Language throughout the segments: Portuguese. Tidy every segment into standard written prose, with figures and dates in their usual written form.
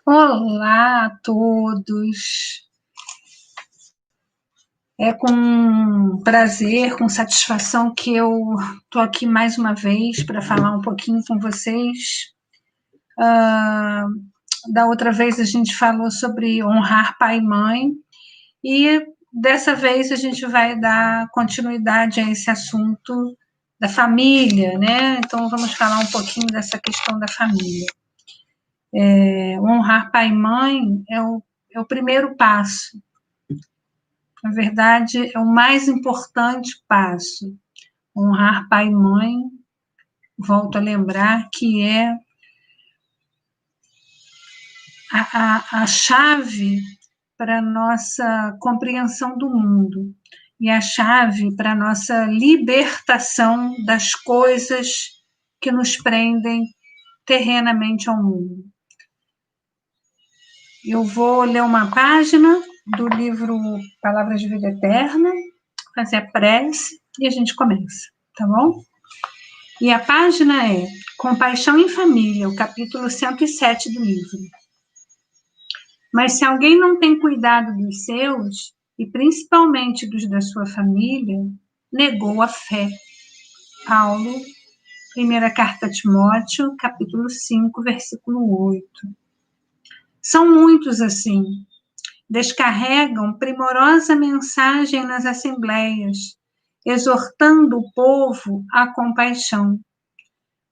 Olá a todos. É com prazer, com satisfação que eu estou aqui mais uma vez para falar um pouquinho com vocês. Da outra vez a gente falou sobre honrar pai e mãe e dessa vez a gente vai dar continuidade a esse assunto da família, né? Então vamos falar um pouquinho dessa questão da família. Honrar pai e mãe é o primeiro passo. Na verdade, é o mais importante passo. Honrar pai e mãe, volto a lembrar que é a chave para a nossa compreensão do mundo e a chave para a nossa libertação das coisas que nos prendem terrenamente ao mundo. Eu vou ler uma página do livro Palavras de Vida Eterna, fazer a prece e a gente começa, tá bom? E a página é Compaixão em Família, o capítulo 107 do livro. Mas se alguém não tem cuidado dos seus, e principalmente dos da sua família, negou a fé. Paulo, primeira carta a Timóteo, capítulo 5, versículo 8. São muitos assim. Descarregam primorosa mensagem nas assembleias, exortando o povo à compaixão.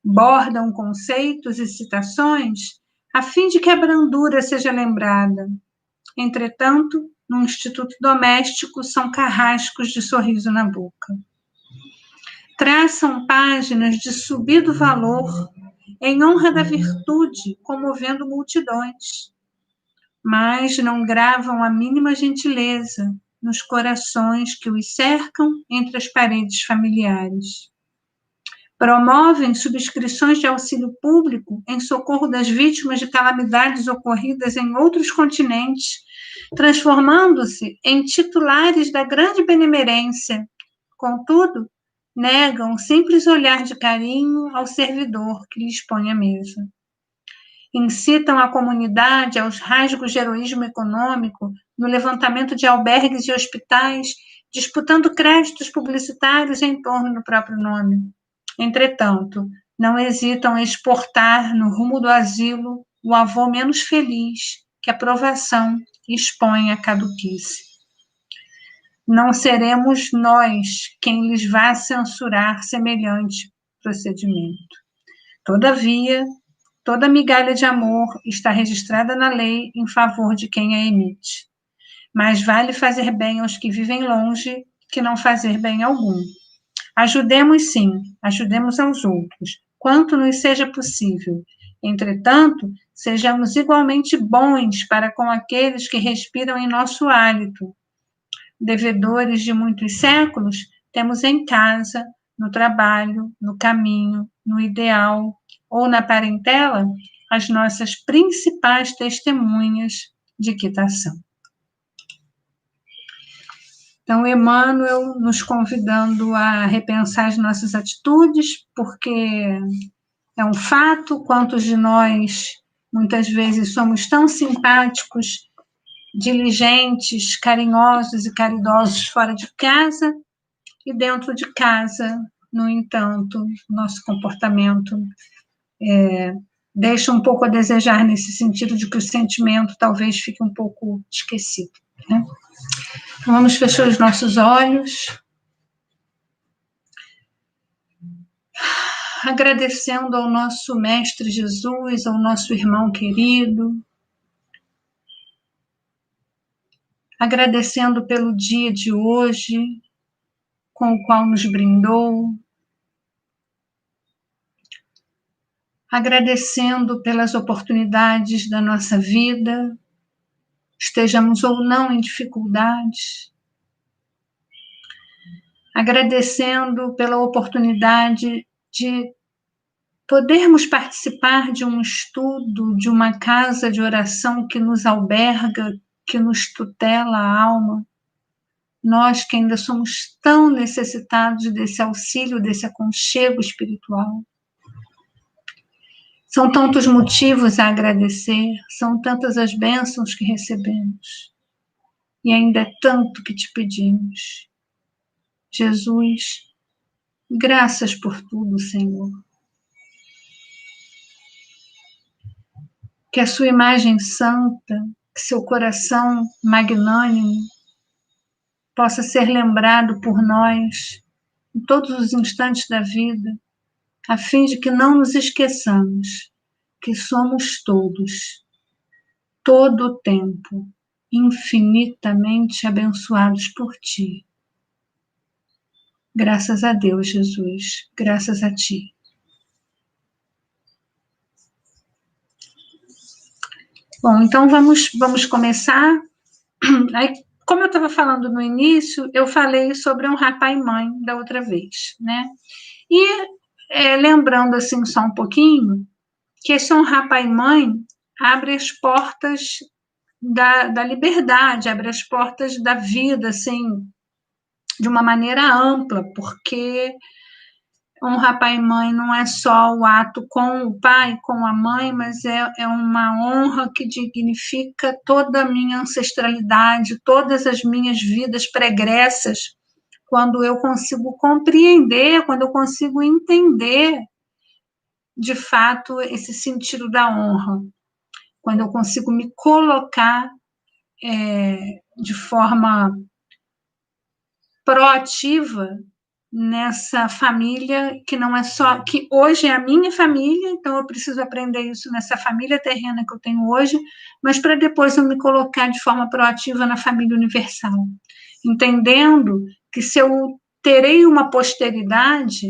Bordam conceitos e citações a fim de que a brandura seja lembrada. Entretanto, no instituto doméstico são carrascos de sorriso na boca. Traçam páginas de subido valor em honra da virtude, comovendo multidões. Mas não gravam a mínima gentileza nos corações que os cercam entre as paredes familiares. Promovem subscrições de auxílio público em socorro das vítimas de calamidades ocorridas em outros continentes, transformando-se em titulares da grande benemerência. Contudo, negam um simples olhar de carinho ao servidor que lhes põe à mesa. Incitam a comunidade aos rasgos de heroísmo econômico no levantamento de albergues e hospitais, disputando créditos publicitários em torno do próprio nome. Entretanto, não hesitam em exportar no rumo do asilo o avô menos feliz que a provação expõe à caduquice. Não seremos nós quem lhes vá censurar semelhante procedimento. Todavia, toda migalha de amor está registrada na lei em favor de quem a emite. Mas vale fazer bem aos que vivem longe que não fazer bem algum. Ajudemos sim, ajudemos aos outros, quanto nos seja possível. Entretanto, sejamos igualmente bons para com aqueles que respiram em nosso hálito. Devedores de muitos séculos, temos em casa, no trabalho, no caminho, no ideal ou na parentela, as nossas principais testemunhas de quitação. Então, Emmanuel nos convidando a repensar as nossas atitudes, porque é um fato, quantos de nós, muitas vezes, somos tão simpáticos, diligentes, carinhosos e caridosos fora de casa, e dentro de casa, no entanto, nosso comportamento deixa um pouco a desejar nesse sentido de que o sentimento talvez fique um pouco esquecido, né? Então, vamos fechar os nossos olhos, agradecendo ao nosso Mestre Jesus, ao nosso irmão querido, agradecendo pelo dia de hoje, com o qual nos brindou, agradecendo pelas oportunidades da nossa vida, estejamos ou não em dificuldades, agradecendo pela oportunidade de podermos participar de um estudo, de uma casa de oração que nos alberga, que nos tutela a alma, nós que ainda somos tão necessitados desse auxílio, desse aconchego espiritual. São tantos motivos a agradecer, são tantas as bênçãos que recebemos, e ainda é tanto que te pedimos. Jesus, graças por tudo, Senhor. Que a sua imagem santa, que seu coração magnânimo possa ser lembrado por nós em todos os instantes da vida, a fim de que não nos esqueçamos que somos todos, todo o tempo, infinitamente abençoados por ti. Graças a Deus, Jesus, graças a ti. Bom, então vamos começar. Aí, como eu estava falando no início, eu falei sobre honrar pai e mãe da outra vez, né? E lembrando assim só um pouquinho, que esse honrar pai e mãe abre as portas da liberdade, abre as portas da vida, assim, de uma maneira ampla, porque honrar pai e mãe não é só o ato com o pai, com a mãe, mas é uma honra que dignifica toda a minha ancestralidade, todas as minhas vidas pregressas, quando eu consigo compreender, quando eu consigo entender, de fato, esse sentido da honra, quando eu consigo me colocar de forma proativa nessa família que não é só, que hoje é a minha família, então eu preciso aprender isso nessa família terrena que eu tenho hoje, mas para depois eu me colocar de forma proativa na família universal, entendendo que se eu terei uma posteridade,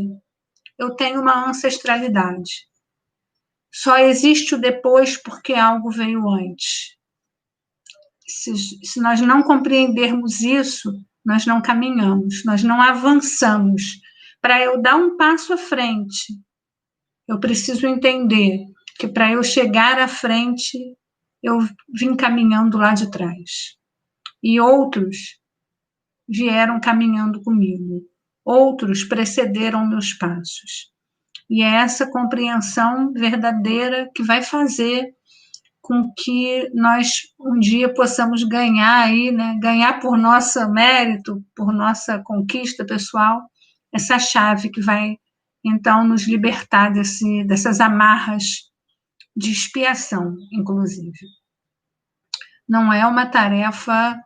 eu tenho uma ancestralidade. Só existe o depois porque algo veio antes. Se nós não compreendermos isso, nós não caminhamos, nós não avançamos. Para eu dar um passo à frente, eu preciso entender que para eu chegar à frente, eu vim caminhando lá de trás. E outros vieram caminhando comigo. Outros precederam meus passos. E é essa compreensão verdadeira que vai fazer com que nós um dia possamos ganhar aí, né? Ganhar por nosso mérito, por nossa conquista pessoal, essa chave que vai então nos libertar dessas amarras de expiação, inclusive. Não é uma tarefa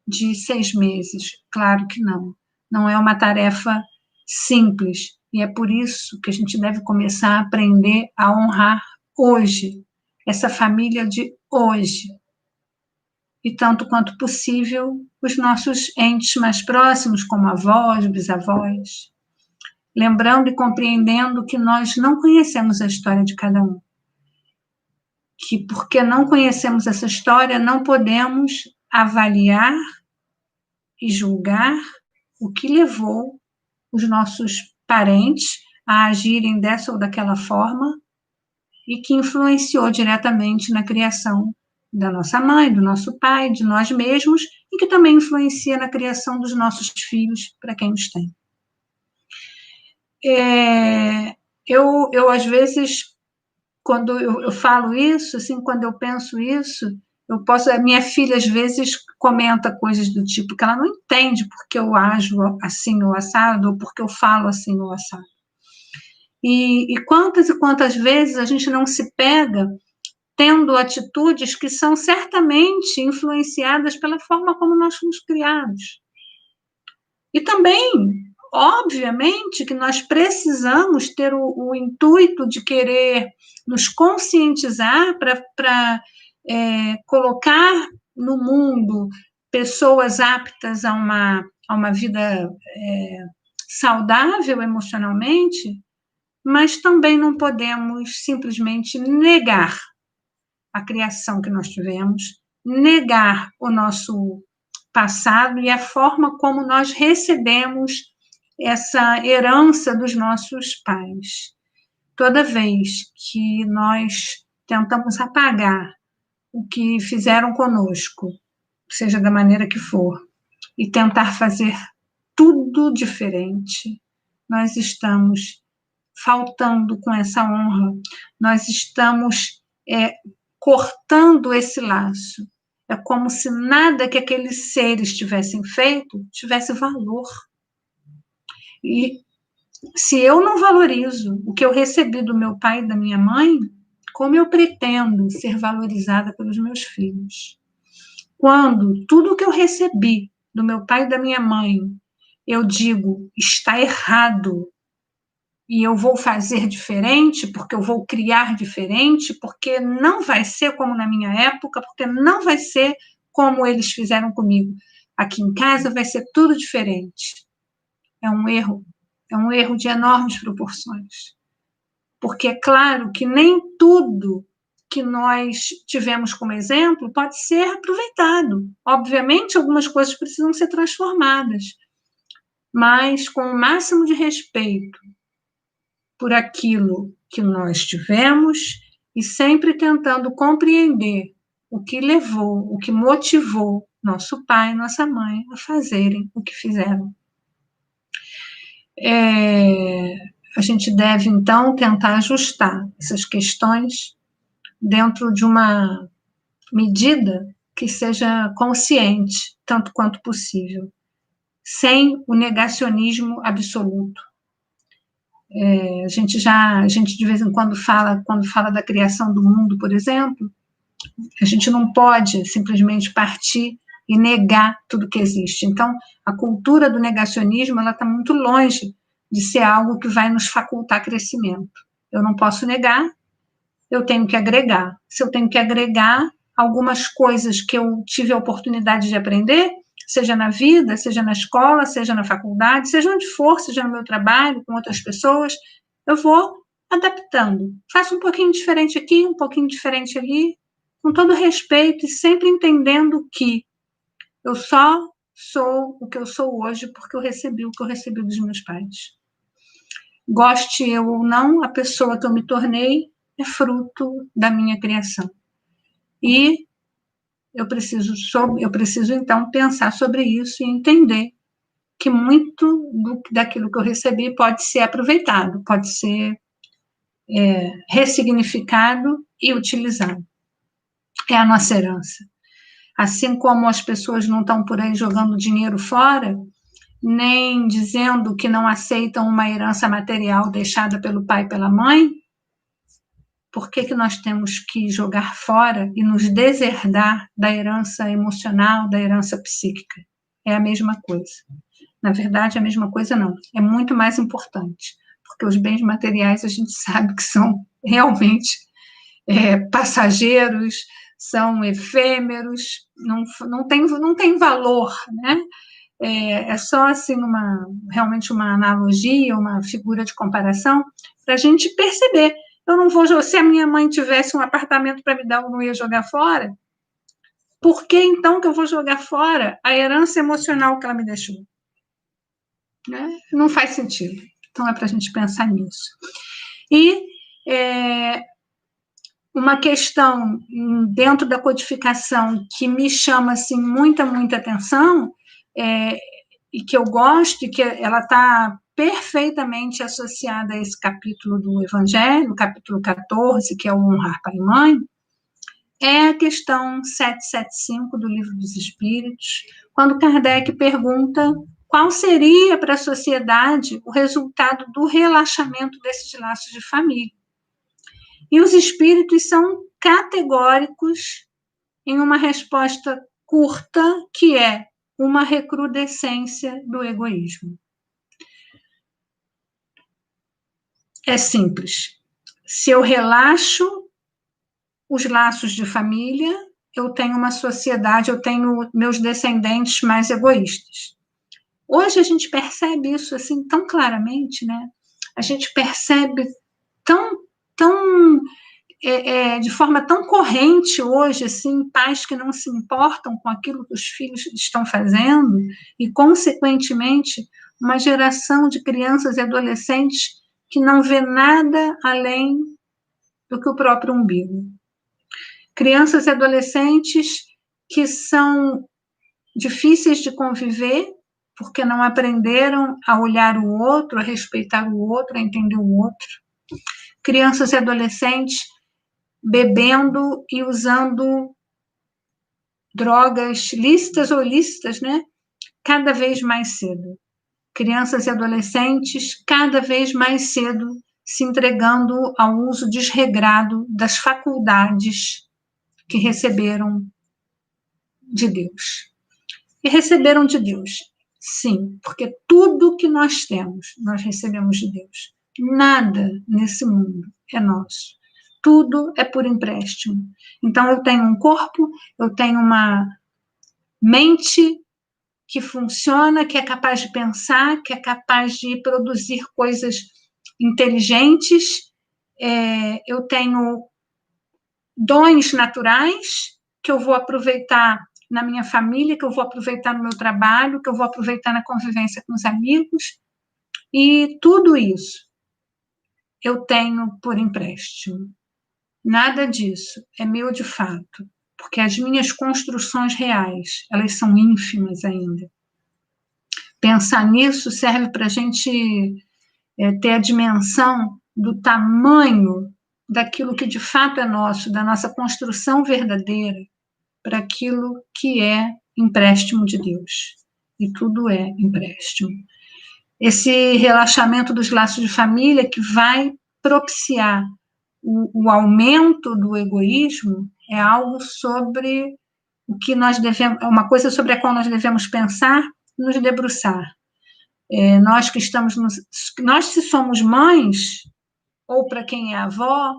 de 6 meses, claro que não. Não é uma tarefa simples, e é por isso que a gente deve começar a aprender a honrar hoje, essa família de hoje. E tanto quanto possível, os nossos entes mais próximos, como avós, bisavós. Lembrando e compreendendo que nós não conhecemos a história de cada um. Que porque não conhecemos essa história, não podemos avaliar e julgar o que levou os nossos parentes a agirem dessa ou daquela forma e que influenciou diretamente na criação da nossa mãe, do nosso pai, de nós mesmos, e que também influencia na criação dos nossos filhos, para quem os tem. Eu às vezes, quando eu falo isso, assim, quando eu penso isso, a minha filha às vezes comenta coisas do tipo que ela não entende porque eu ajo assim ou assado, ou porque eu falo assim ou assado. E quantas vezes a gente não se pega tendo atitudes que são certamente influenciadas pela forma como nós fomos criados. E também, obviamente, que nós precisamos ter o intuito de querer nos conscientizar para colocar no mundo pessoas aptas a uma vida saudável emocionalmente, mas também não podemos simplesmente negar a criação que nós tivemos, negar o nosso passado e a forma como nós recebemos essa herança dos nossos pais. Toda vez que nós tentamos apagar o que fizeram conosco, seja da maneira que for, e tentar fazer tudo diferente, nós estamos faltando com essa honra, nós estamos cortando esse laço. É como se nada que aqueles seres tivessem feito tivesse valor. E se eu não valorizo o que eu recebi do meu pai e da minha mãe, como eu pretendo ser valorizada pelos meus filhos? Quando tudo que eu recebi do meu pai e da minha mãe, eu digo, está errado, e eu vou fazer diferente, porque eu vou criar diferente, porque não vai ser como na minha época, porque não vai ser como eles fizeram comigo. Aqui em casa vai ser tudo diferente. É um erro de enormes proporções. Porque é claro que nem tudo que nós tivemos como exemplo pode ser aproveitado. Obviamente, algumas coisas precisam ser transformadas, mas com o máximo de respeito por aquilo que nós tivemos e sempre tentando compreender o que levou, o que motivou nosso pai e nossa mãe a fazerem o que fizeram. A gente deve, então, tentar ajustar essas questões dentro de uma medida que seja consciente, tanto quanto possível, sem o negacionismo absoluto. A gente de vez em quando fala da criação do mundo, por exemplo, a gente não pode simplesmente partir e negar tudo que existe. Então, a cultura do negacionismo ela está muito longe de ser algo que vai nos facultar crescimento. Eu não posso negar, eu tenho que agregar. Se eu tenho que agregar algumas coisas que eu tive a oportunidade de aprender, seja na vida, seja na escola, seja na faculdade, seja onde for, seja no meu trabalho, com outras pessoas, eu vou adaptando. Faço um pouquinho diferente aqui, um pouquinho diferente ali, com todo respeito e sempre entendendo que eu só sou o que eu sou hoje porque eu recebi o que eu recebi dos meus pais. Goste eu ou não, a pessoa que eu me tornei é fruto da minha criação. E eu preciso então pensar sobre isso e entender que muito daquilo que eu recebi pode ser aproveitado, pode ser ressignificado e utilizado. É a nossa herança. Assim como as pessoas não estão por aí jogando dinheiro fora, nem dizendo que não aceitam uma herança material deixada pelo pai e pela mãe, por que nós temos que jogar fora e nos deserdar da herança emocional, da herança psíquica? É a mesma coisa. Na verdade, a mesma coisa não. É muito mais importante, porque os bens materiais a gente sabe que são realmente passageiros, são efêmeros, não tem valor, né? É só assim realmente uma analogia, uma figura de comparação para a gente perceber. Eu não vou, se a minha mãe tivesse um apartamento para me dar, eu não ia jogar fora. Por que então que eu vou jogar fora a herança emocional que ela me deixou? Né? Não faz sentido. Então é para a gente pensar nisso. E uma questão dentro da codificação que me chama assim muita atenção e que eu gosto e que ela está perfeitamente associada a esse capítulo do Evangelho, capítulo 14, que é o honrar pai e mãe, é a questão 775 do Livro dos Espíritos, quando Kardec pergunta qual seria para a sociedade o resultado do relaxamento desses laços de família. E os espíritos são categóricos em uma resposta curta, que é uma recrudescência do egoísmo. É simples. Se eu relaxo os laços de família, eu tenho uma sociedade, eu tenho meus descendentes mais egoístas. Hoje a gente percebe isso assim tão claramente, né? A gente percebe de forma tão corrente hoje, assim, pais que não se importam com aquilo que os filhos estão fazendo e, consequentemente, uma geração de crianças e adolescentes que não vê nada além do que o próprio umbigo. Crianças e adolescentes que são difíceis de conviver porque não aprenderam a olhar o outro, a respeitar o outro, a entender o outro. Crianças e adolescentes bebendo e usando drogas lícitas ou ilícitas, né? Cada vez mais cedo. Crianças e adolescentes cada vez mais cedo se entregando ao uso desregrado das faculdades que receberam de Deus. E receberam de Deus, sim, porque tudo que nós temos, nós recebemos de Deus. Nada nesse mundo é nosso. Tudo é por empréstimo. Então, eu tenho um corpo, eu tenho uma mente que funciona, que é capaz de pensar, que é capaz de produzir coisas inteligentes. Eu tenho dons naturais que eu vou aproveitar na minha família, que eu vou aproveitar no meu trabalho, que eu vou aproveitar na convivência com os amigos. E tudo isso eu tenho por empréstimo. Nada disso é meu de fato, porque as minhas construções reais, elas são ínfimas ainda. Pensar nisso serve para a gente ter a dimensão do tamanho daquilo que de fato é nosso, da nossa construção verdadeira, para aquilo que é empréstimo de Deus. E tudo é empréstimo. Esse relaxamento dos laços de família que vai propiciar o aumento do egoísmo é algo sobre o que nós devemos, é uma coisa sobre a qual nós devemos pensar, nos debruçar. Nós que estamos, nós se somos mães, ou para quem é avó,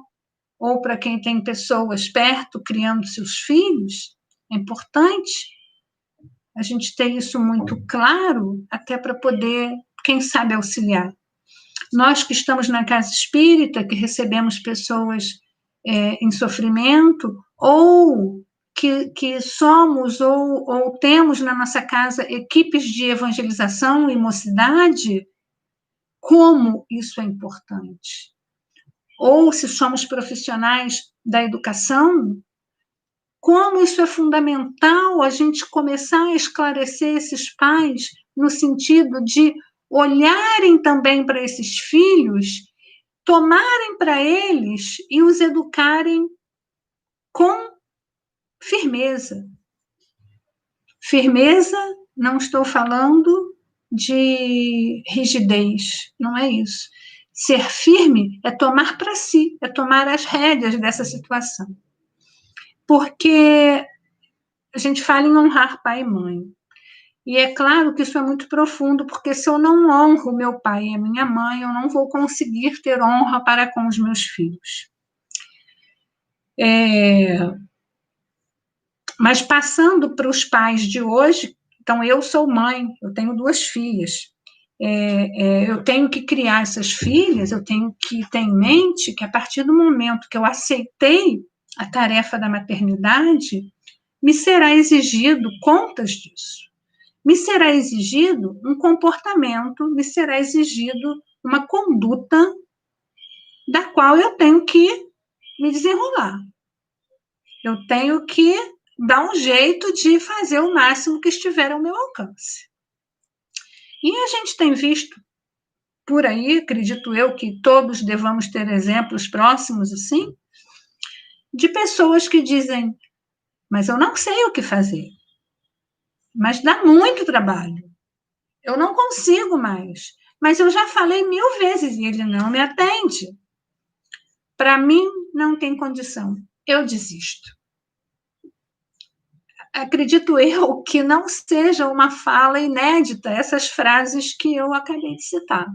ou para quem tem pessoas perto criando seus filhos, é importante a gente ter isso muito claro, até para poder, quem sabe, auxiliar. Nós que estamos na casa espírita, que recebemos pessoas em sofrimento, ou que somos ou temos na nossa casa equipes de evangelização e mocidade, como isso é importante. Ou se somos profissionais da educação, como isso é fundamental a gente começar a esclarecer esses pais no sentido de olharem também para esses filhos, tomarem para eles e os educarem com firmeza. Firmeza, não estou falando de rigidez, não é isso. Ser firme é tomar para si, é tomar as rédeas dessa situação. Porque a gente fala em honrar pai e mãe. E é claro que isso é muito profundo, porque se eu não honro meu pai e a minha mãe, eu não vou conseguir ter honra para com os meus filhos. Mas passando para os pais de hoje, então eu sou mãe, eu tenho 2 filhas. Eu tenho que criar essas filhas, eu tenho que ter em mente que a partir do momento que eu aceitei a tarefa da maternidade, me será exigido contas disso. Me será exigido um comportamento, me será exigido uma conduta da qual eu tenho que me desenrolar. Eu tenho que dar um jeito de fazer o máximo que estiver ao meu alcance. E a gente tem visto por aí, acredito eu, que todos devamos ter exemplos próximos assim, de pessoas que dizem, mas eu não sei o que fazer, mas dá muito trabalho, eu não consigo mais, mas eu já falei 1000 vezes e ele não me atende. Para mim, não tem condição, eu desisto. Acredito eu que não seja uma fala inédita essas frases que eu acabei de citar.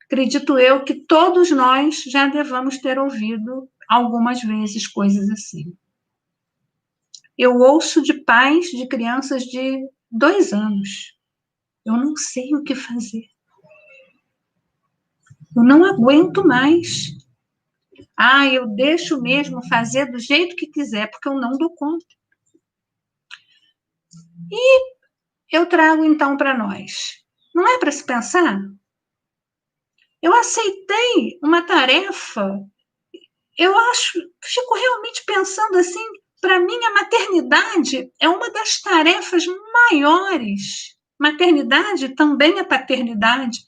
Acredito eu que todos nós já devamos ter ouvido algumas vezes coisas assim. Eu ouço de pais de crianças de 2 anos. Eu não sei o que fazer. Eu não aguento mais. Eu deixo mesmo fazer do jeito que quiser, porque eu não dou conta. E eu trago então para nós. Não é para se pensar? Eu aceitei uma tarefa, fico realmente pensando assim, para mim a maternidade é uma das tarefas maiores Maternidade também é paternidade.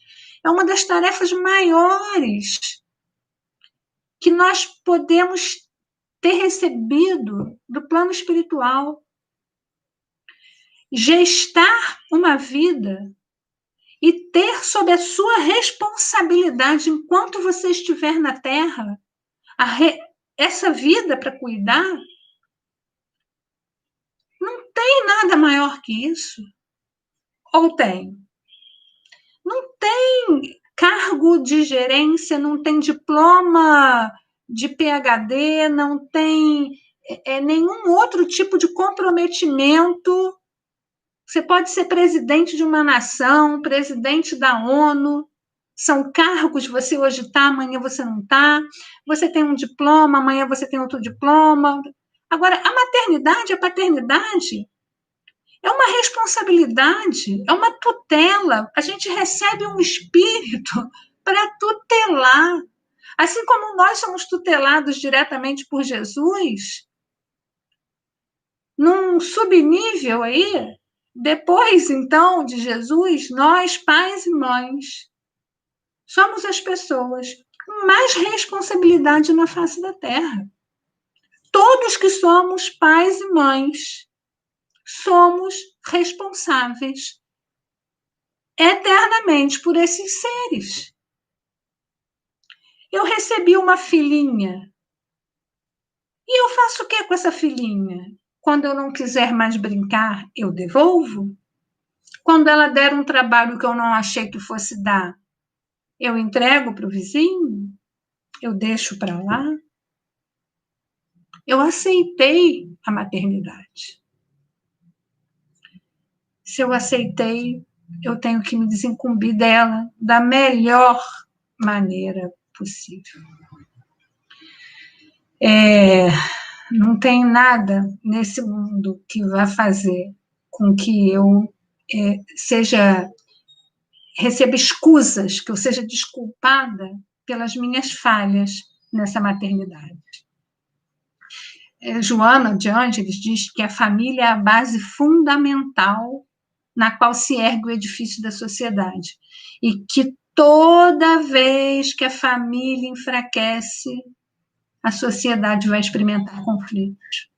É uma das tarefas maiores que nós podemos ter recebido do plano espiritual. Gestar uma vida e ter sob a sua responsabilidade, enquanto você estiver na Terra, essa vida para cuidar, não tem nada maior que isso. Ou tem? Não tem cargo de gerência, não tem diploma de PhD, não tem nenhum outro tipo de comprometimento. Você pode ser presidente de uma nação, presidente da ONU, são cargos, você hoje está, amanhã você não está, você tem um diploma, amanhã você tem outro diploma. Agora, a maternidade, a paternidade, é uma responsabilidade, é uma tutela. A gente recebe um espírito para tutelar. Assim como nós somos tutelados diretamente por Jesus, num subnível aí, depois, então, de Jesus, nós, pais e mães, somos as pessoas com mais responsabilidade na face da Terra. Todos que somos pais e mães somos responsáveis eternamente por esses seres. Eu recebi uma filhinha. E eu faço o que com essa filhinha? Quando eu não quiser mais brincar, eu devolvo? Quando ela der um trabalho que eu não achei que fosse dar, eu entrego para o vizinho? Eu deixo para lá? Eu aceitei a maternidade. Se eu aceitei, eu tenho que me desincumbir dela da melhor maneira possível. Não tem nada nesse mundo que vá fazer com que eu receba escusas, que eu seja desculpada pelas minhas falhas nessa maternidade. Joana de Ângeles diz que a família é a base fundamental na qual se ergue o edifício da sociedade, e que toda vez que a família enfraquece, a sociedade vai experimentar conflitos.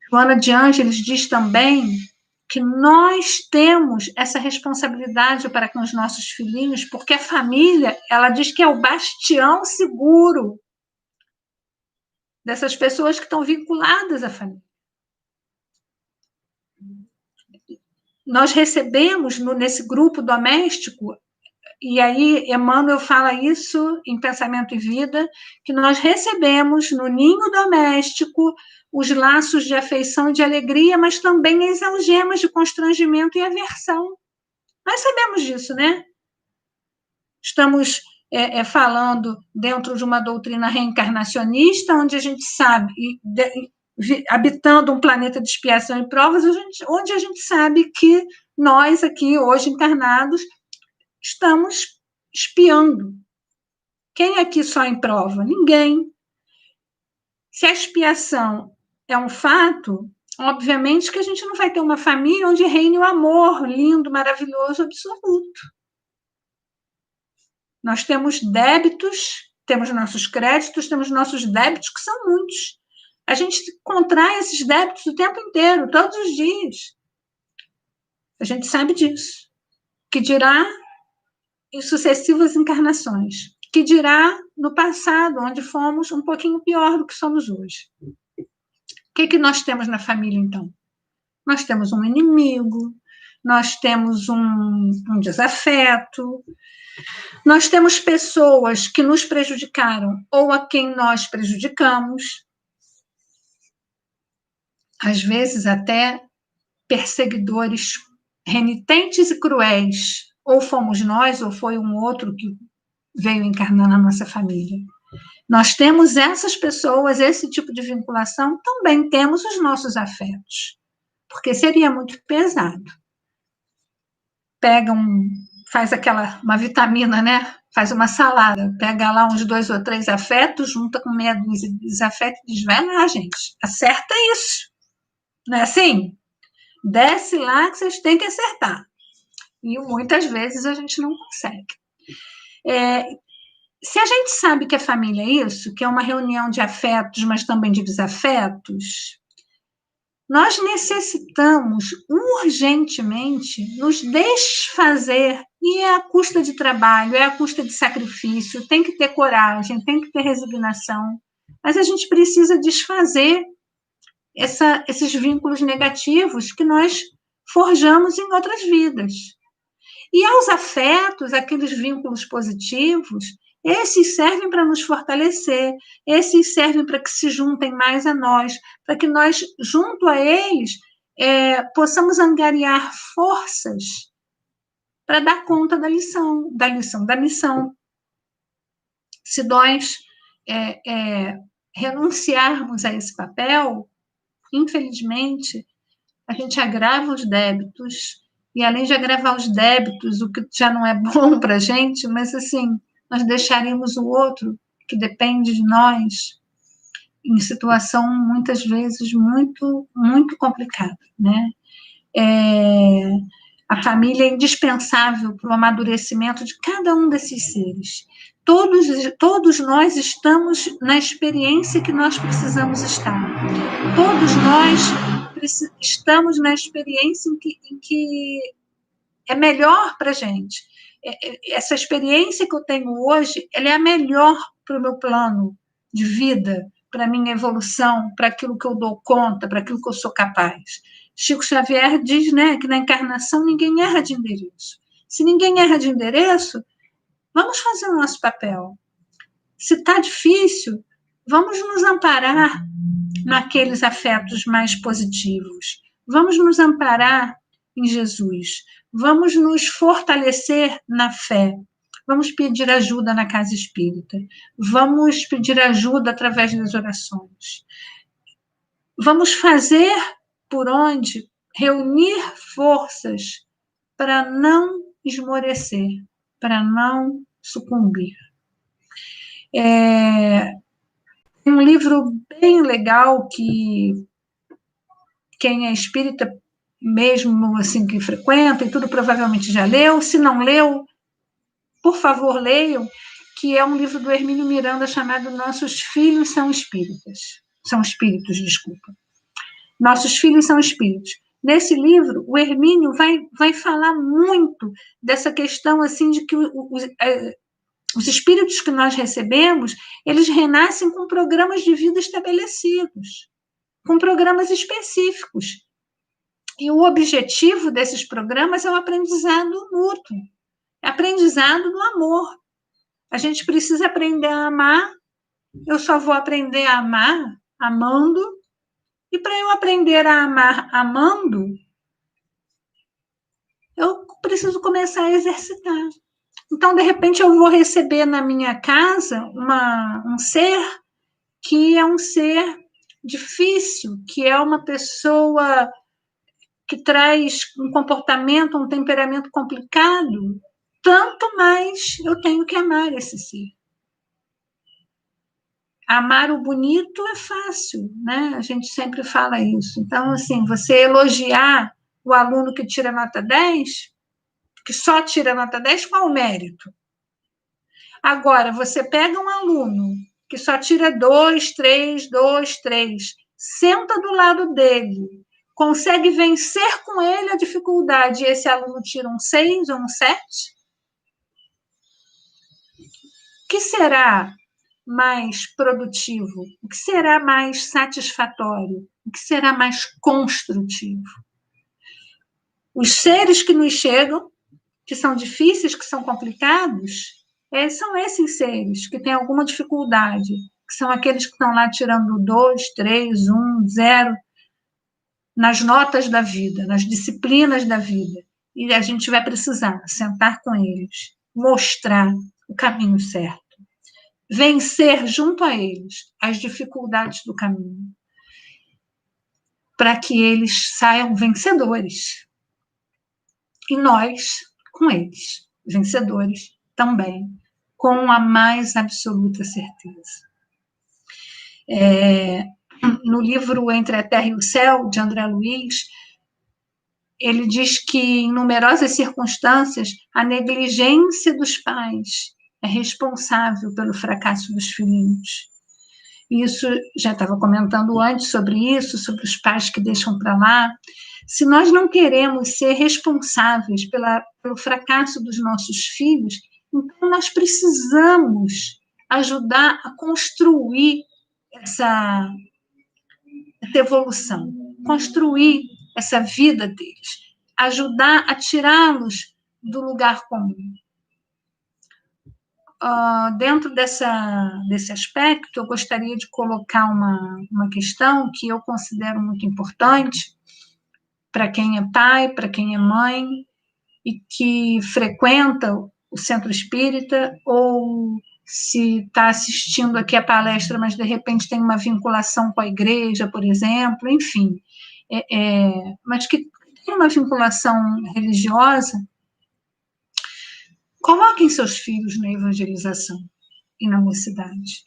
Joana de Ângeles diz também que nós temos essa responsabilidade para com os nossos filhinhos, porque a família, ela diz que é o bastião seguro dessas pessoas que estão vinculadas à família. Nós recebemos nesse grupo doméstico, e aí Emmanuel fala isso em Pensamento e Vida, que nós recebemos no ninho doméstico os laços de afeição e de alegria, mas também as algemas de constrangimento e aversão. Nós sabemos disso, né? Estamos falando dentro de uma doutrina reencarnacionista, onde a gente sabe, habitando um planeta de expiação e provas, onde a gente sabe que nós aqui, hoje encarnados, estamos espiando. Quem aqui só em prova? Ninguém. Se a expiação é um fato, obviamente que a gente não vai ter uma família onde reine o amor lindo, maravilhoso, absoluto. Nós temos débitos, temos nossos créditos, temos nossos débitos, que são muitos. A gente contrai esses débitos o tempo inteiro, todos os dias. A gente sabe disso. Que dirá em sucessivas encarnações. Que dirá no passado, onde fomos um pouquinho pior do que somos hoje. O que nós temos na família, então? Nós temos um inimigo, nós temos um desafeto, nós temos pessoas que nos prejudicaram ou a quem nós prejudicamos, às vezes até perseguidores renitentes e cruéis, ou fomos nós, ou foi um outro que veio encarnar na nossa família. Nós temos essas pessoas, esse tipo de vinculação, também temos os nossos afetos, porque seria muito pesado. Faz uma vitamina, né? Faz uma salada, pega lá uns 2 ou 3 afetos, junta com meia dúzia de desafetos e diz, vai lá, gente, acerta isso. Não é assim? Desce lá que vocês têm que acertar. E muitas vezes a gente não consegue. Se a gente sabe que a família é isso, que é uma reunião de afetos, mas também de desafetos, nós necessitamos urgentemente nos desfazer, e é à custa de trabalho, é à custa de sacrifício, tem que ter coragem, tem que ter resignação, mas a gente precisa desfazer esses vínculos negativos que nós forjamos em outras vidas. E aos afetos, aqueles vínculos positivos, esses servem para nos fortalecer, esses servem para que se juntem mais a nós, para que nós, junto a eles, possamos angariar forças para dar conta da missão. Se nós renunciarmos a esse papel, infelizmente, a gente agrava os débitos, e além de agravar os débitos, o que já não é bom para a gente, mas assim, nós deixaríamos o outro, que depende de nós, em situação, muitas vezes, muito, muito complicada, né? A família é indispensável para o amadurecimento de cada um desses seres. Todos nós estamos na experiência que nós precisamos estar. Todos nós estamos na experiência em que é melhor para a gente. Essa experiência que eu tenho hoje, ela é a melhor para o meu plano de vida, para a minha evolução, para aquilo que eu dou conta, para aquilo que eu sou capaz. Chico Xavier diz, né, que na encarnação ninguém erra de endereço. Se ninguém erra de endereço, vamos fazer o nosso papel. Se está difícil, vamos nos amparar naqueles afetos mais positivos. Vamos nos amparar em Jesus. Vamos nos fortalecer na fé. Vamos pedir ajuda na casa espírita. Vamos pedir ajuda através das orações. Vamos fazer por onde reunir forças para não esmorecer, para não sucumbir. Um livro bem legal que quem é espírita mesmo assim que frequenta e tudo provavelmente já leu, se não leu, por favor leiam, que é um livro do Hermínio Miranda chamado Nossos Filhos são Espíritas. São Espíritos, desculpa. Nossos Filhos são Espíritos. Nesse livro, o Hermínio vai falar muito dessa questão assim de que os espíritos que nós recebemos, eles renascem com programas de vida estabelecidos, com programas específicos. E o objetivo desses programas é o aprendizado mútuo, é aprendizado do amor. A gente precisa aprender a amar, eu só vou aprender a amar amando, e para eu aprender a amar amando, eu preciso começar a exercitar. Então, de repente, eu vou receber na minha casa um ser que é um ser difícil, que é uma pessoa que traz um comportamento, um temperamento complicado, tanto mais eu tenho que amar esse ser. Amar o bonito é fácil, né? A gente sempre fala isso. Então, assim, você elogiar o aluno que tira nota 10, que só tira nota 10, qual o mérito? Agora, você pega um aluno que só tira 2, 3, 2, 3, senta do lado dele, consegue vencer com ele a dificuldade, e esse aluno tira um 6 ou um 7, o que será mais produtivo? O que será mais satisfatório? O que será mais construtivo? Os seres que nos chegam, que são difíceis, que são complicados, são esses seres que têm alguma dificuldade, que são aqueles que estão lá tirando 2, 3, 1, 0, nas notas da vida, nas disciplinas da vida. E a gente vai precisar sentar com eles, mostrar o caminho certo, vencer junto a eles as dificuldades do caminho, para que eles saiam vencedores. E nós, com eles, vencedores também, com a mais absoluta certeza. No livro Entre a Terra e o Céu, de André Luiz, ele diz que, em numerosas circunstâncias, a negligência dos pais é responsável pelo fracasso dos filhos. Isso, já estava comentando antes sobre isso, sobre os pais que deixam para lá. Se nós não queremos ser responsáveis pelo fracasso dos nossos filhos, então nós precisamos ajudar a construir essa evolução, construir essa vida deles, ajudar a tirá-los do lugar comum. Dentro desse aspecto, eu gostaria de colocar uma questão que eu considero muito importante para quem é pai, para quem é mãe, e que frequenta o centro espírita, ou se está assistindo aqui a palestra, mas de repente tem uma vinculação com a igreja, por exemplo, enfim, mas que tem uma vinculação religiosa. Coloquem seus filhos na evangelização e na mocidade.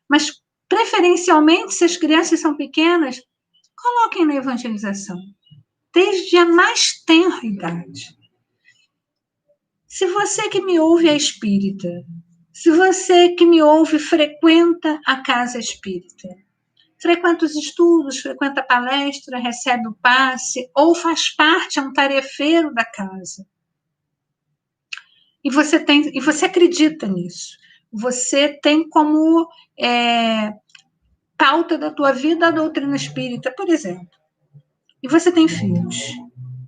Mas, preferencialmente, se as crianças são pequenas, coloquem na evangelização, desde a mais tenra idade. Se você que me ouve é espírita, se você que me ouve frequenta a casa espírita, frequenta os estudos, frequenta a palestra, recebe o passe, ou faz parte, é um tarefeiro da casa, e você acredita nisso, você tem como pauta da tua vida a doutrina espírita, por exemplo, e você tem filhos,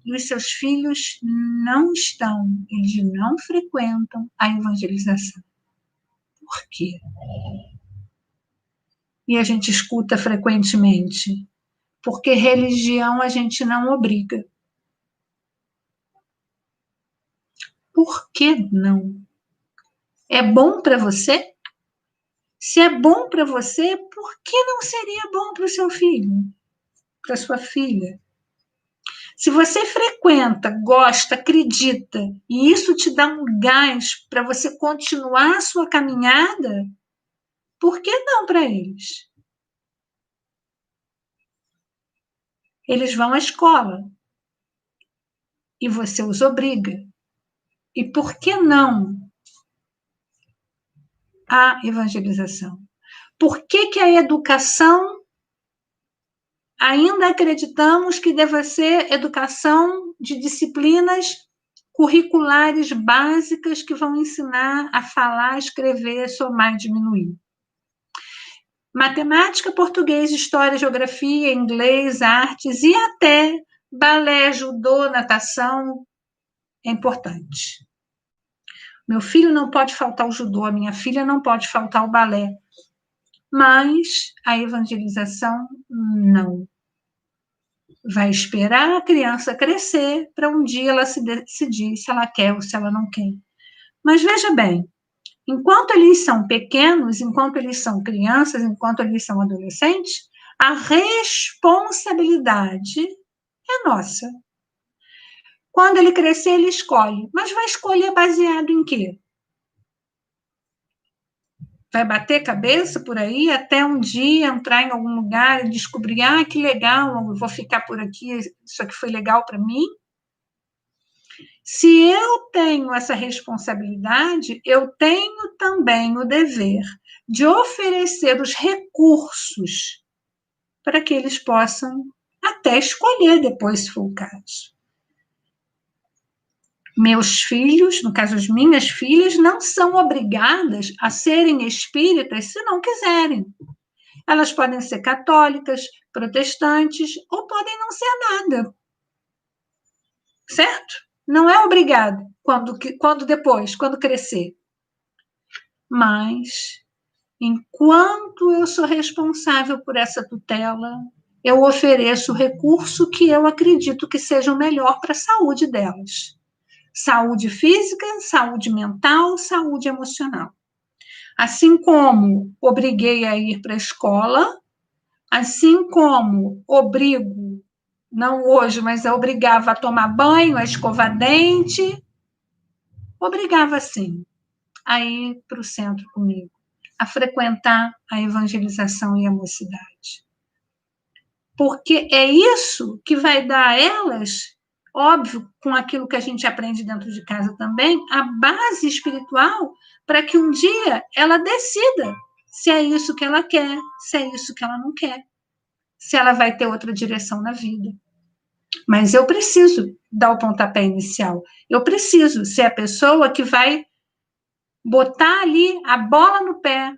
e os seus filhos eles não frequentam a evangelização. Por quê? E a gente escuta frequentemente, porque religião a gente não obriga. Por que não? É bom para você? Se é bom para você, por que não seria bom para o seu filho? Para a sua filha? Se você frequenta, gosta, acredita, e isso te dá um gás para você continuar a sua caminhada, por que não para eles? Eles vão à escola e você os obriga. E por que não a evangelização? Por que a educação ainda acreditamos que deva ser educação de disciplinas curriculares básicas que vão ensinar a falar, escrever, somar e diminuir? Matemática, português, história, geografia, inglês, artes e até balé, judô, natação é importante. Meu filho não pode faltar o judô, a minha filha não pode faltar o balé, mas a evangelização não. Vai esperar a criança crescer para um dia ela se decidir se ela quer ou se ela não quer. Mas veja bem, enquanto eles são pequenos, enquanto eles são crianças, enquanto eles são adolescentes, a responsabilidade é nossa. Quando ele crescer, ele escolhe. Mas vai escolher baseado em quê? Vai bater cabeça por aí até um dia entrar em algum lugar e descobrir, que legal, eu vou ficar por aqui, isso aqui foi legal para mim? Se eu tenho essa responsabilidade, eu tenho também o dever de oferecer os recursos para que eles possam até escolher depois, se for o caso. Meus filhos, no caso as minhas filhas, não são obrigadas a serem espíritas se não quiserem. Elas podem ser católicas, protestantes, ou podem não ser nada. Certo? Não é obrigado quando crescer. Mas, enquanto eu sou responsável por essa tutela, eu ofereço o recurso que eu acredito que seja o melhor para a saúde delas. Saúde física, saúde mental, saúde emocional. Assim como obriguei a ir para a escola, assim como obrigo, não hoje, mas eu obrigava a tomar banho, a escovar dente, obrigava sim a ir para o centro comigo, a frequentar a evangelização e a mocidade. Porque é isso que vai dar a elas óbvio, com aquilo que a gente aprende dentro de casa também, a base espiritual para que um dia ela decida se é isso que ela quer, se é isso que ela não quer, se ela vai ter outra direção na vida. Mas eu preciso dar o pontapé inicial. Eu preciso ser a pessoa que vai botar ali a bola no pé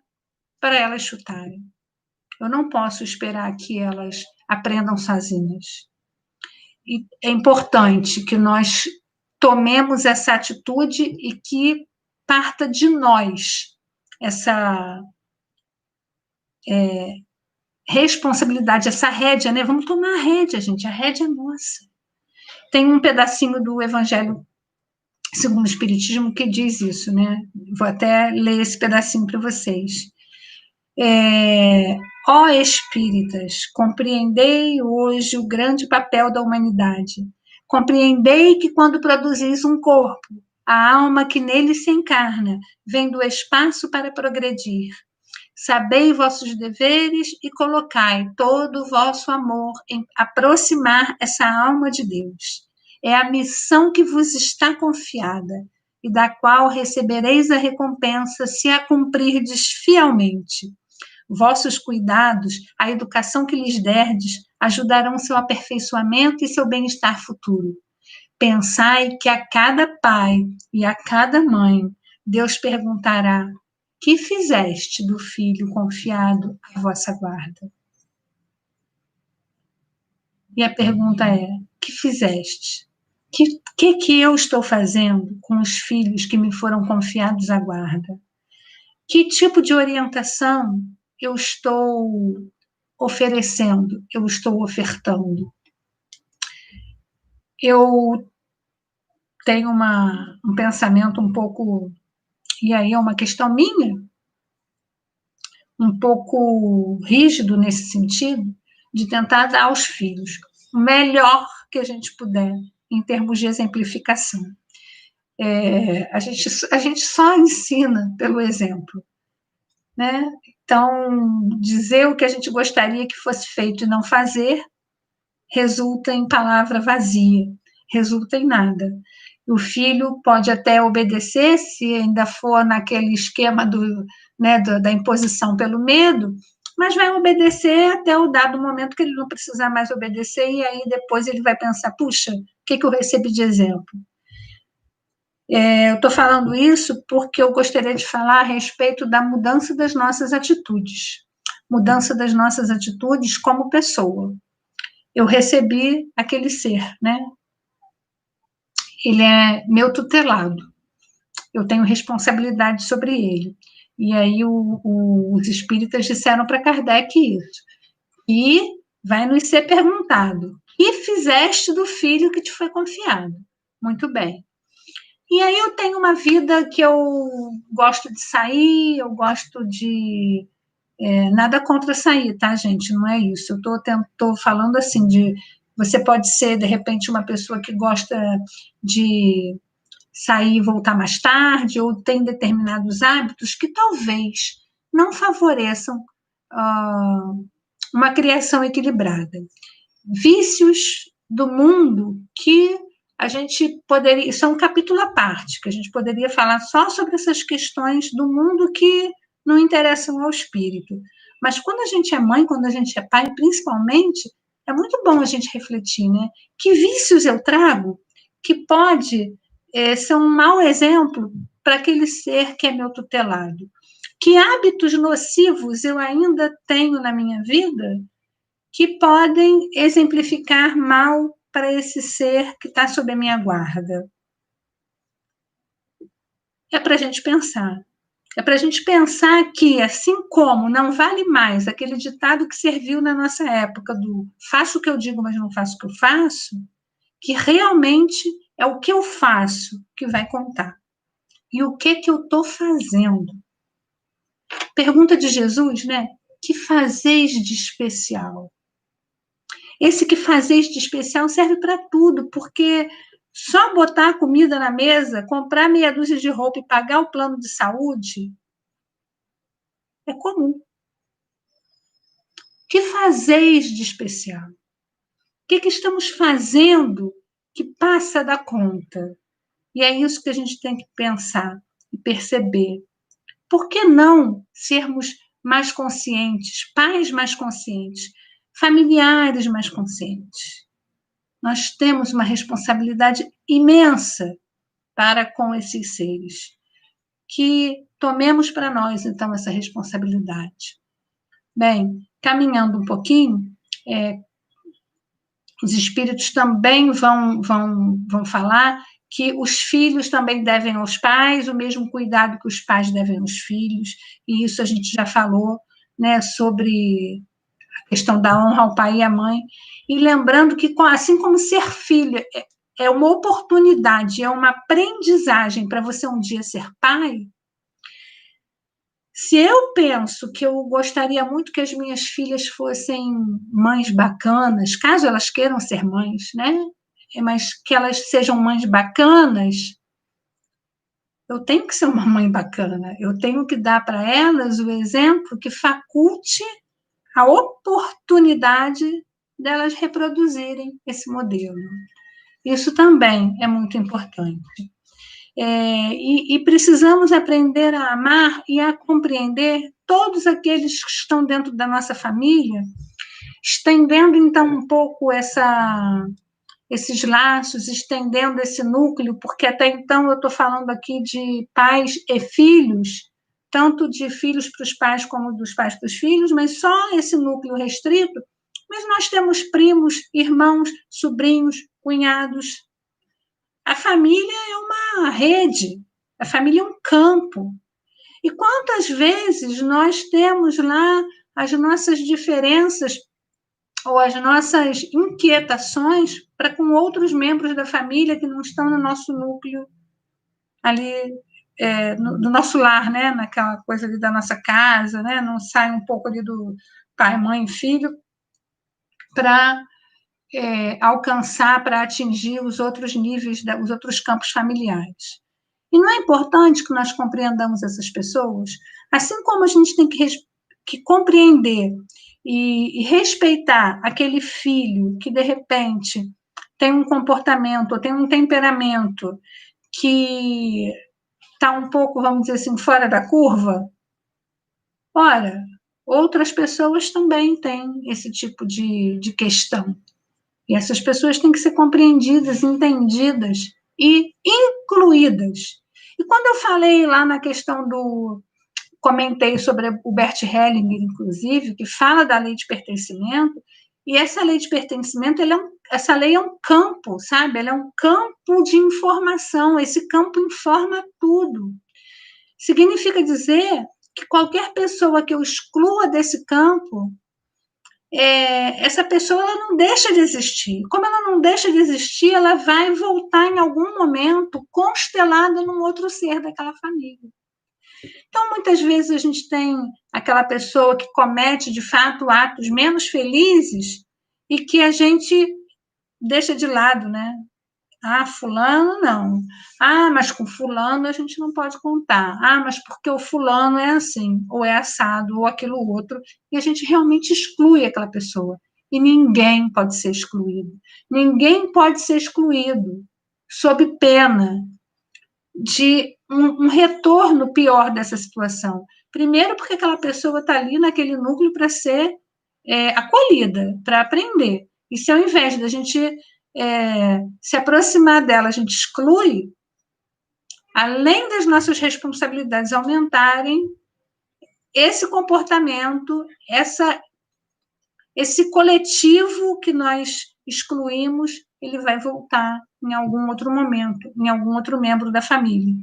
para elas chutarem. Eu não posso esperar que elas aprendam sozinhas. E é importante que nós tomemos essa atitude e que parta de nós essa responsabilidade, essa rédea, né? Vamos tomar a rédea, gente, a rédea é nossa. Tem um pedacinho do Evangelho segundo o Espiritismo que diz isso, né? Vou até ler esse pedacinho para vocês. Ó espíritas, compreendei hoje o grande papel da humanidade. Compreendei que quando produzis um corpo, a alma que nele se encarna vem do espaço para progredir. Sabei vossos deveres e colocai todo o vosso amor em aproximar essa alma de Deus. É a missão que vos está confiada e da qual recebereis a recompensa se a cumprirdes fielmente. Vossos cuidados, a educação que lhes derdes, ajudarão seu aperfeiçoamento e seu bem-estar futuro. Pensai que a cada pai e a cada mãe, Deus perguntará: que fizeste do filho confiado à vossa guarda? E a pergunta é: que fizeste? Que eu estou fazendo com os filhos que me foram confiados à guarda? Que tipo de orientação eu estou oferecendo, eu estou ofertando? Eu tenho um pensamento um pouco, e aí é uma questão minha, um pouco rígido nesse sentido, de tentar dar aos filhos o melhor que a gente puder em termos de exemplificação. A gente só ensina pelo exemplo, né? Então, dizer o que a gente gostaria que fosse feito e não fazer resulta em palavra vazia, resulta em nada. O filho pode até obedecer, se ainda for naquele esquema da imposição pelo medo, mas vai obedecer até o dado momento que ele não precisar mais obedecer, e aí depois ele vai pensar, puxa, o que eu recebi de exemplo? Eu estou falando isso porque eu gostaria de falar a respeito da mudança das nossas atitudes. Mudança das nossas atitudes como pessoa. Eu recebi aquele ser, né? Ele é meu tutelado. Eu tenho responsabilidade sobre ele. E aí os espíritas disseram para Kardec isso. E vai nos ser perguntado: que fizeste do filho que te foi confiado? Muito bem. E aí eu tenho uma vida que eu gosto de sair, eu gosto de... nada contra sair, tá, gente? Não é isso. Eu estou falando assim de... Você pode ser, de repente, uma pessoa que gosta de sair e voltar mais tarde, ou tem determinados hábitos que talvez não favoreçam uma criação equilibrada. Vícios do mundo que a gente poderia... Isso é um capítulo à parte, que a gente poderia falar só sobre essas questões do mundo que não interessam ao espírito. Mas quando a gente é mãe, quando a gente é pai, principalmente, é muito bom a gente refletir, né? Que vícios eu trago que pode ser um mau exemplo para aquele ser que é meu tutelado? Que hábitos nocivos eu ainda tenho na minha vida que podem exemplificar mal para esse ser que está sob a minha guarda? É para a gente pensar. É para a gente pensar que, assim como não vale mais aquele ditado que serviu na nossa época do faço o que eu digo, mas não faço o que eu faço, que realmente é o que eu faço que vai contar. E o que eu estou fazendo? Pergunta de Jesus, né? Que fazeis de especial? Esse que fazeis de especial serve para tudo, porque só botar a comida na mesa, comprar meia dúzia de roupa e pagar o plano de saúde é comum. Que fazeis de especial? O que estamos fazendo que passa da conta. E é isso que a gente tem que pensar e perceber. Por que não sermos mais conscientes, pais mais conscientes, familiares mais conscientes? Nós temos uma responsabilidade imensa para com esses seres. Que tomemos para nós, então, essa responsabilidade. Bem, caminhando um pouquinho, os espíritos também vão falar que os filhos também devem aos pais o mesmo cuidado que os pais devem aos filhos, e isso a gente já falou, né, sobre a questão da honra ao pai e à mãe, e lembrando que, assim como ser filho é uma oportunidade, é uma aprendizagem para você um dia ser pai, se eu penso que eu gostaria muito que as minhas filhas fossem mães bacanas, caso elas queiram ser mães, né? Mas que elas sejam mães bacanas, eu tenho que ser uma mãe bacana, eu tenho que dar para elas o exemplo que faculte a oportunidade delas reproduzirem esse modelo. Isso também é muito importante. E precisamos aprender a amar e a compreender todos aqueles que estão dentro da nossa família, estendendo, então, um pouco esses laços, estendendo esse núcleo, porque até então eu estou falando aqui de pais e filhos, tanto de filhos para os pais como dos pais para os filhos, mas só esse núcleo restrito, mas nós temos primos, irmãos, sobrinhos, cunhados. A família é uma rede, a família é um campo. E quantas vezes nós temos lá as nossas diferenças ou as nossas inquietações para com outros membros da família que não estão no nosso núcleo ali, do nosso lar, né? Naquela coisa ali da nossa casa, né? Não sai um pouco ali do pai, mãe, filho, para alcançar, para atingir os outros níveis, os outros campos familiares. E não é importante que nós compreendamos essas pessoas? Assim como a gente tem que compreender e respeitar aquele filho que, de repente, tem um comportamento, ou tem um temperamento que está um pouco, vamos dizer assim, fora da curva, ora, outras pessoas também têm esse tipo de questão. E essas pessoas têm que ser compreendidas, entendidas e incluídas. E quando eu falei lá na questão comentei sobre o Bert Hellinger, inclusive, que fala da lei de pertencimento, e essa lei de pertencimento, essa lei é um campo, sabe? Ela é um campo de informação, esse campo informa tudo. Significa dizer que qualquer pessoa que eu exclua desse campo, essa pessoa ela não deixa de existir. Como ela não deixa de existir, ela vai voltar em algum momento constelada num outro ser daquela família. Então, muitas vezes a gente tem aquela pessoa que comete, de fato, atos menos felizes e que a gente deixa de lado, né? Ah, fulano não. Ah, mas com fulano a gente não pode contar. Ah, mas porque o fulano é assim, ou é assado, ou aquilo outro. E a gente realmente exclui aquela pessoa. E ninguém pode ser excluído. Ninguém pode ser excluído sob pena de um retorno pior dessa situação. Primeiro, porque aquela pessoa está ali naquele núcleo para ser acolhida, para aprender. E se ao invés da gente se aproximar dela, a gente exclui, além das nossas responsabilidades aumentarem, esse comportamento, esse coletivo que nós excluímos, ele vai voltar em algum outro momento, em algum outro membro da família.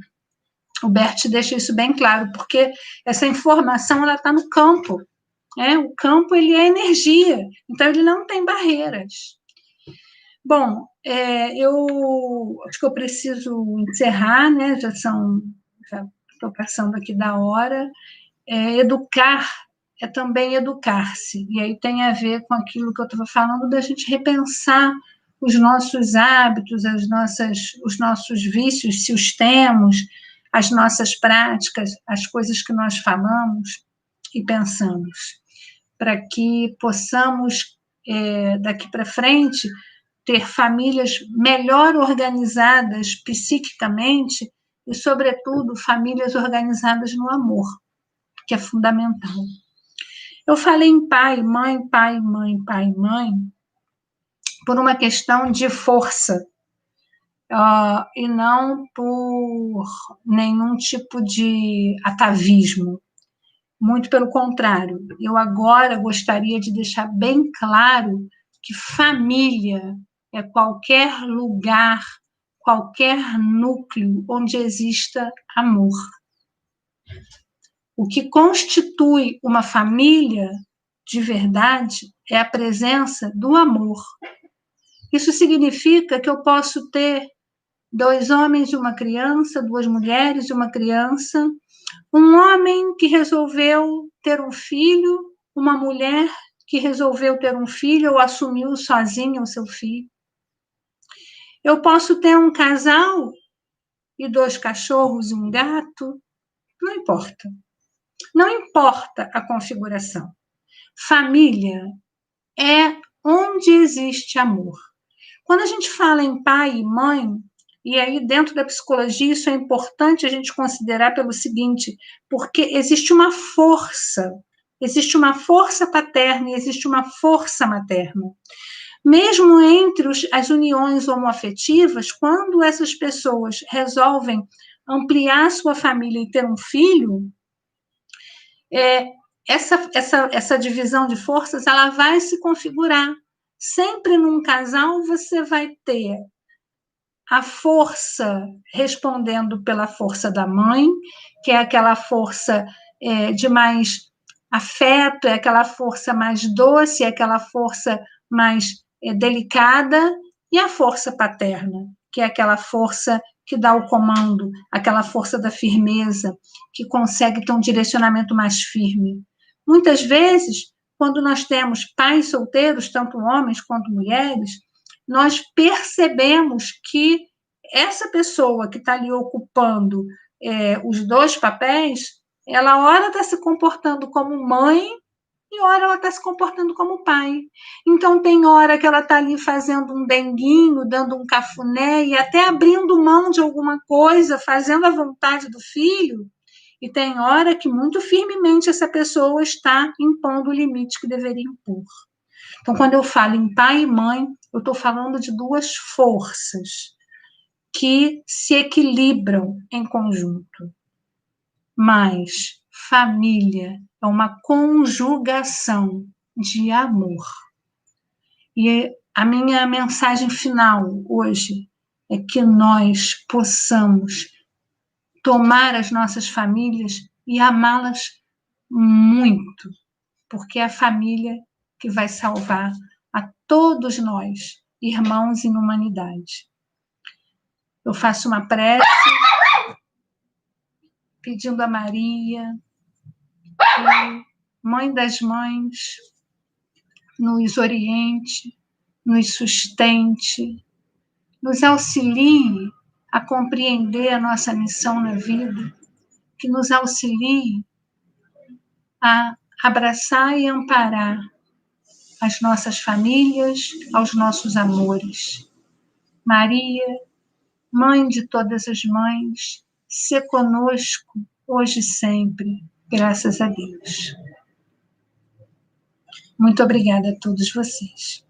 O Bert deixa isso bem claro, porque essa informação ela está no campo. O campo ele é energia, então ele não tem barreiras. Bom, eu acho que eu preciso encerrar, né? Já estou passando aqui da hora. Educar é também educar-se, e aí tem a ver com aquilo que eu estava falando, da gente repensar os nossos hábitos, os nossos vícios, se os temos, as nossas práticas, as coisas que nós falamos e pensamos, para que possamos, daqui para frente, ter famílias melhor organizadas psiquicamente e, sobretudo, famílias organizadas no amor, que é fundamental. Eu falei em pai, mãe, pai, mãe, pai, mãe, por uma questão de força, e não por nenhum tipo de atavismo. Muito pelo contrário, eu agora gostaria de deixar bem claro que família é qualquer lugar, qualquer núcleo onde exista amor. O que constitui uma família de verdade é a presença do amor. Isso significa que eu posso ter 2 homens e uma criança, 2 mulheres e uma criança, um homem que resolveu ter um filho, uma mulher que resolveu ter um filho ou assumiu sozinha o seu filho. Eu posso ter um casal e 2 cachorros e um gato, não importa. Não importa a configuração. Família é onde existe amor. Quando a gente fala em pai e mãe, e aí dentro da psicologia isso é importante a gente considerar pelo seguinte, porque existe uma força paterna e existe uma força materna. Mesmo entre as uniões homoafetivas, quando essas pessoas resolvem ampliar sua família e ter um filho, essa divisão de forças ela vai se configurar. Sempre num casal você vai ter a força respondendo pela força da mãe, que é aquela força de mais afeto, é aquela força mais doce, é aquela força mais delicada, e a força paterna, que é aquela força que dá o comando, aquela força da firmeza, que consegue ter um direcionamento mais firme. Muitas vezes, quando nós temos pais solteiros, tanto homens quanto mulheres, nós percebemos que essa pessoa que está ali ocupando os 2 papéis, ela ora está se comportando como mãe e ora ela está se comportando como pai. Então, tem hora que ela está ali fazendo um denguinho, dando um cafuné e até abrindo mão de alguma coisa, fazendo a vontade do filho, e tem hora que muito firmemente essa pessoa está impondo o limite que deveria impor. Então, quando eu falo em pai e mãe, eu estou falando de 2 forças que se equilibram em conjunto. Mas família é uma conjugação de amor. E a minha mensagem final hoje é que nós possamos tomar as nossas famílias e amá-las muito, porque é a família que vai salvar a todos nós, irmãos em humanidade. Eu faço uma prece pedindo a Maria, que, Mãe das Mães, nos oriente, nos sustente, nos auxilie a compreender a nossa missão na vida, que nos auxilie a abraçar e amparar as nossas famílias, aos nossos amores. Maria, Mãe de todas as mães, se conosco, hoje e sempre, graças a Deus. Muito obrigada a todos vocês.